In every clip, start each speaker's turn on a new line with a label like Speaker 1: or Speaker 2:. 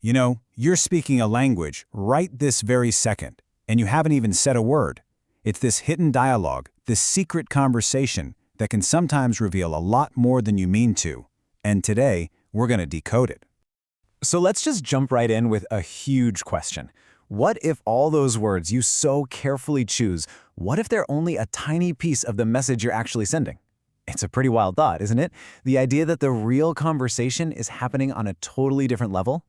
Speaker 1: You know, you're speaking a language right this very second, and you haven't even said a word. It's this hidden dialogue, this secret conversation that can sometimes reveal a lot more than you mean to. And today, we're going to decode it.
Speaker 2: So let's just jump right in with a huge question. What if all those words you so carefully choose, what if they're only a tiny piece of the message you're actually sending? It's a pretty wild thought, isn't it? The idea that the real conversation is happening on a totally different level?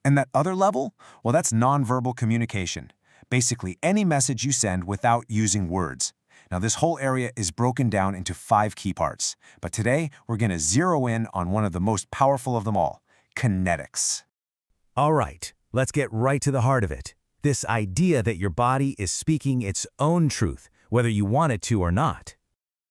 Speaker 3: And that other level? Well, that's nonverbal communication. Basically, any message you send without using words. Now, this whole area is broken down into 5 key parts. But today, we're going to zero in on one of the most powerful of them all, kinetics.
Speaker 4: All right, let's get right to the heart of it. This idea that your body is speaking its own truth, whether you want it to or not.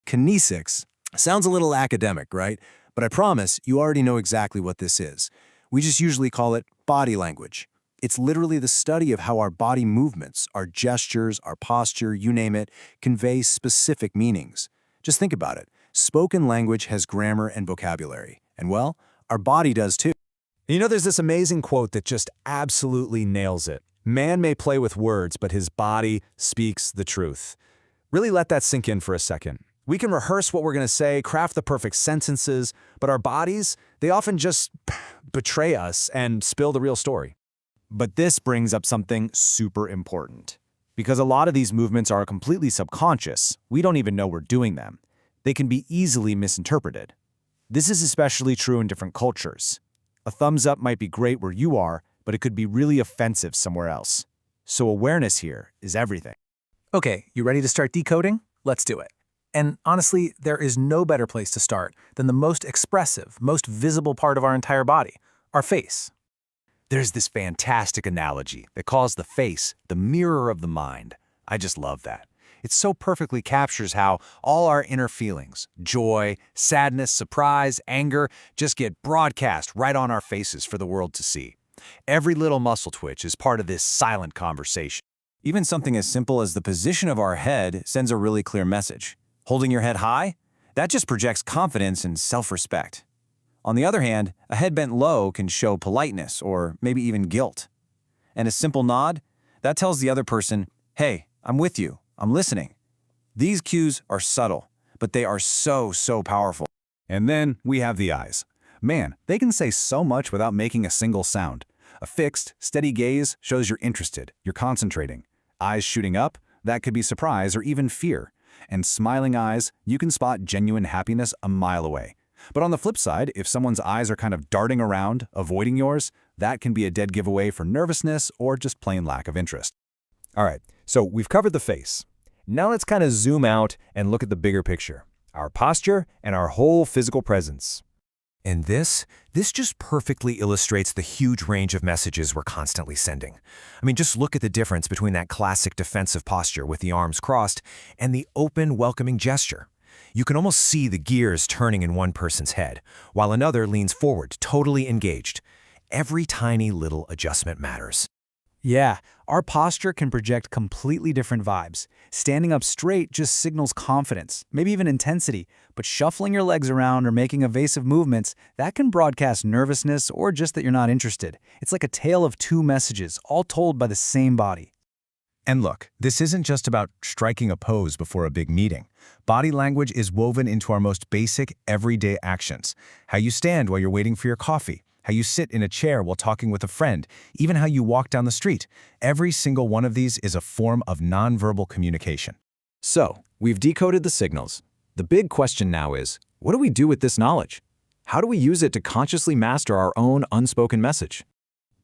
Speaker 3: Kinesis sounds a little academic, right? But I promise you already know exactly what this is. We just usually call it body language. It's literally the study of how our body movements, our gestures, our posture, you name it, convey specific meanings. Just think about it. Spoken language has grammar and vocabulary. And well, our body does too.
Speaker 2: You know, there's this amazing quote that just absolutely nails it. Man may play with words, but his body speaks the truth. Really let that sink in for a second. We can rehearse what we're going to say, craft the perfect sentences, but our bodies, they often just betray us and spill the real story.
Speaker 5: But this brings up something super important. Because a lot of these movements are completely subconscious, we don't even know we're doing them. They can be easily misinterpreted. This is especially true in different cultures. A thumbs up might be great where you are, but it could be really offensive somewhere else. So awareness here is everything.
Speaker 6: Okay, you ready to start decoding? Let's do it. And honestly, there is no better place to start than the most expressive, most visible part of our entire body, our face.
Speaker 4: There's this fantastic analogy that calls the face the mirror of the mind. I just love that. It so perfectly captures how all our inner feelings, joy, sadness, surprise, anger, just get broadcast right on our faces for the world to see. Every little muscle twitch is part of this silent conversation.
Speaker 1: Even something as simple as the position of our head sends a really clear message. Holding your head high? That just projects confidence and self-respect. On the other hand, a head bent low can show politeness or maybe even guilt. And a simple nod? That tells the other person, hey, I'm with you, I'm listening. These cues are subtle, but they are so powerful.
Speaker 2: And then we have the eyes. Man, they can say so much without making a single sound. A fixed, steady gaze shows you're interested, you're concentrating. Eyes shooting up, that could be surprise or even fear. And smiling eyes, you can spot genuine happiness a mile away. But on the flip side, if someone's eyes are kind of darting around, avoiding yours, that can be a dead giveaway for nervousness or just plain lack of interest. All right, so we've covered the face. Now let's kind of zoom out and look at the bigger picture, our posture and our whole physical presence.
Speaker 4: And this just perfectly illustrates the huge range of messages we're constantly sending. I mean, just look at the difference between that classic defensive posture with the arms crossed and the open, welcoming gesture. You can almost see the gears turning in one person's head, while another leans forward, totally engaged. Every tiny little adjustment matters.
Speaker 6: Yeah, our posture can project completely different vibes. Standing up straight just signals confidence, maybe even intensity, but shuffling your legs around or making evasive movements, that can broadcast nervousness or just that you're not interested. It's like a tale of 2 messages, all told by the same body.
Speaker 2: And look, this isn't just about striking a pose before a big meeting. Body language is woven into our most basic, everyday actions. How you stand while you're waiting for your coffee, how you sit in a chair while talking with a friend, even how you walk down the street. Every single one of these is a form of nonverbal communication.
Speaker 5: So, we've decoded the signals. The big question now is, what do we do with this knowledge? How do we use it to consciously master our own unspoken message?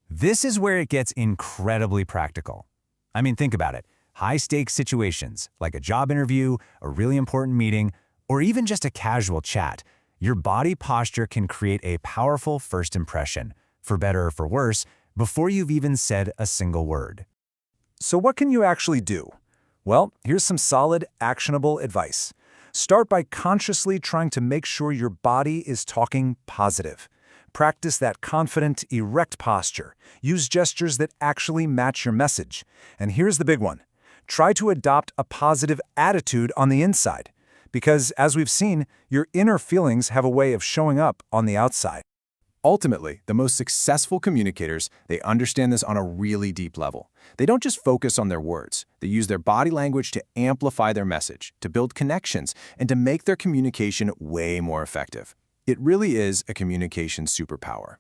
Speaker 4: This is where it gets incredibly practical. I mean, think about it. High-stakes situations, like a job interview, a really important meeting, or even just a casual chat, your body posture can create a powerful first impression, for better or for worse, before you've even said a single word.
Speaker 2: So what can you actually do? Well, here's some solid, actionable advice. Start by consciously trying to make sure your body is talking positive. Practice that confident, erect posture. Use gestures that actually match your message. And here's the big one. Try to adopt a positive attitude on the inside. Because, as we've seen, your inner feelings have a way of showing up on the outside. Ultimately, the most successful communicators, they understand this on a really deep level. They don't just focus on their words. They use their body language to amplify their message, to build connections, and to make their communication way more effective. It really is a communication superpower.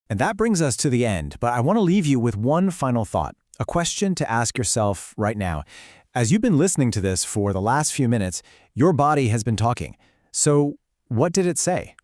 Speaker 1: And that brings us to the end, but I want to leave you with one final thought, a question to ask yourself right now. As you've been listening to this for the last few minutes, your body has been talking. So what did it say?